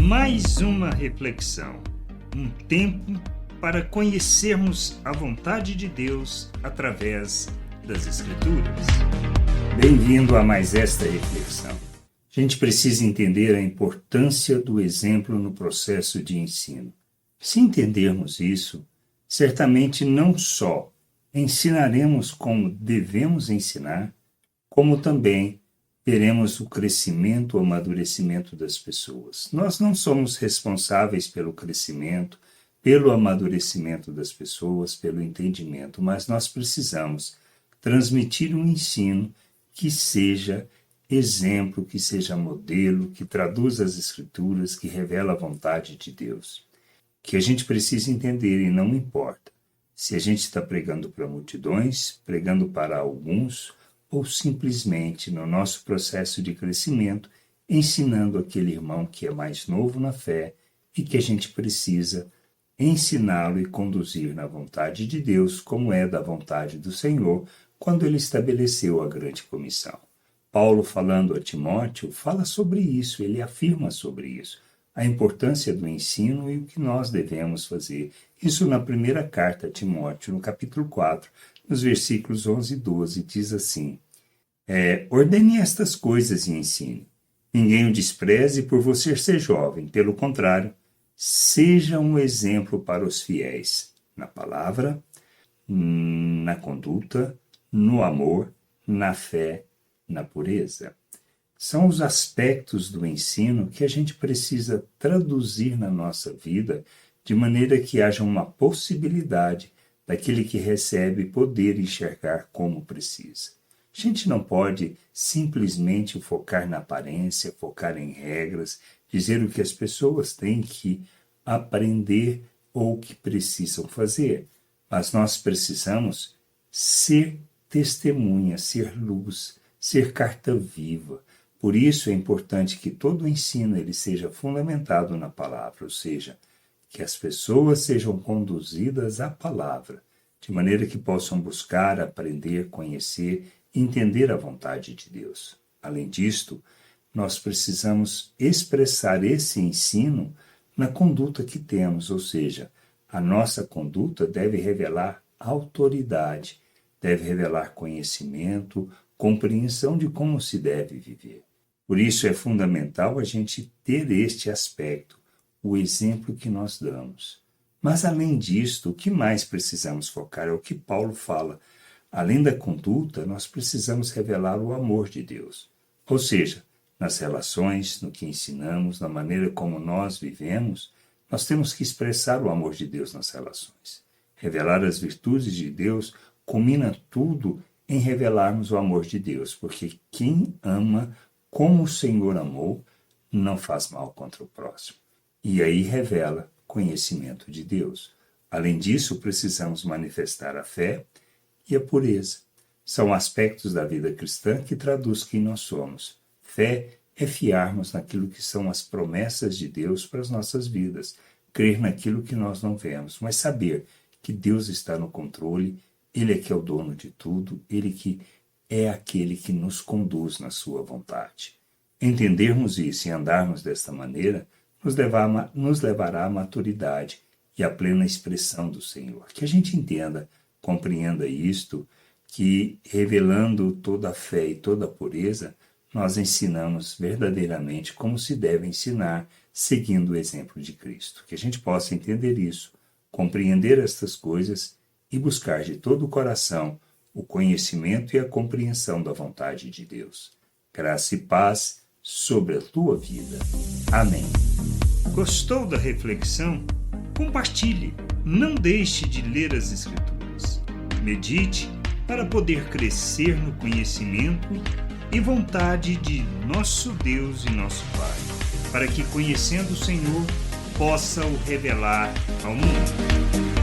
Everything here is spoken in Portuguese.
mais uma reflexão, um tempo para conhecermos a vontade de Deus através das Escrituras. Bem-vindo a mais esta reflexão. A gente precisa entender a importância do exemplo no processo de ensino. Se entendermos isso, certamente não só ensinaremos como devemos ensinar, como também veremos o crescimento, o amadurecimento das pessoas. Nós não somos responsáveis pelo crescimento, pelo amadurecimento das pessoas, pelo entendimento, mas nós precisamos transmitir um ensino que seja exemplo, que seja modelo, que traduza as Escrituras, que revela a vontade de Deus. Que a gente precisa entender, e não importa se a gente está pregando para multidões, pregando para alguns, ou simplesmente no nosso processo de crescimento, ensinando aquele irmão que é mais novo na fé e que a gente precisa ensiná-lo e conduzir na vontade de Deus, como é da vontade do Senhor, quando ele estabeleceu a grande comissão. Paulo, falando a Timóteo, fala sobre isso, ele afirma sobre isso, a importância do ensino e o que nós devemos fazer. Isso na primeira carta a Timóteo, no capítulo 4, nos versículos 11 e 12, diz assim: ordene estas coisas e ensine. Ninguém o despreze por você ser jovem, pelo contrário, seja um exemplo para os fiéis, na palavra, na conduta, no amor, na fé, na pureza. São os aspectos do ensino que a gente precisa traduzir na nossa vida de maneira que haja uma possibilidade daquele que recebe poder enxergar como precisa. A gente não pode simplesmente focar na aparência, focar em regras, dizer o que as pessoas têm que aprender ou que precisam fazer. Mas nós precisamos ser testemunha, ser luz, ser carta viva. Por isso é importante que todo o ensino ele seja fundamentado na palavra, ou seja, que as pessoas sejam conduzidas à palavra, de maneira que possam buscar, aprender, conhecer e entender a vontade de Deus. Além disto, nós precisamos expressar esse ensino na conduta que temos, ou seja, a nossa conduta deve revelar autoridade, deve revelar conhecimento, compreensão de como se deve viver. Por isso é fundamental a gente ter este aspecto, o exemplo que nós damos. Mas além disto, o que mais precisamos focar é o que Paulo fala. Além da conduta, nós precisamos revelar o amor de Deus. Ou seja, nas relações, no que ensinamos, na maneira como nós vivemos, nós temos que expressar o amor de Deus nas relações. Revelar as virtudes de Deus culmina tudo em revelarmos o amor de Deus, porque quem ama como o Senhor amou, não faz mal contra o próximo. E aí revela conhecimento de Deus. Além disso, precisamos manifestar a fé e a pureza. São aspectos da vida cristã que traduz quem nós somos. Fé é fiarmos naquilo que são as promessas de Deus para as nossas vidas, crer naquilo que nós não vemos, mas saber que Deus está no controle, Ele é que é o dono de tudo, Ele que é aquele que nos conduz na sua vontade. Entendermos isso e andarmos desta maneira nos levará à maturidade e à plena expressão do Senhor. Que a gente entenda, compreenda isto, que revelando toda a fé e toda a pureza, nós ensinamos verdadeiramente como se deve ensinar, seguindo o exemplo de Cristo. Que a gente possa entender isso, compreender estas coisas e buscar de todo o coração o conhecimento e a compreensão da vontade de Deus. Graça e paz sobre a tua vida. Amém. Gostou da reflexão? Compartilhe. Não deixe de ler as Escrituras. Medite para poder crescer no conhecimento e vontade de nosso Deus e nosso Pai, para que, conhecendo o Senhor, possa o revelar ao mundo.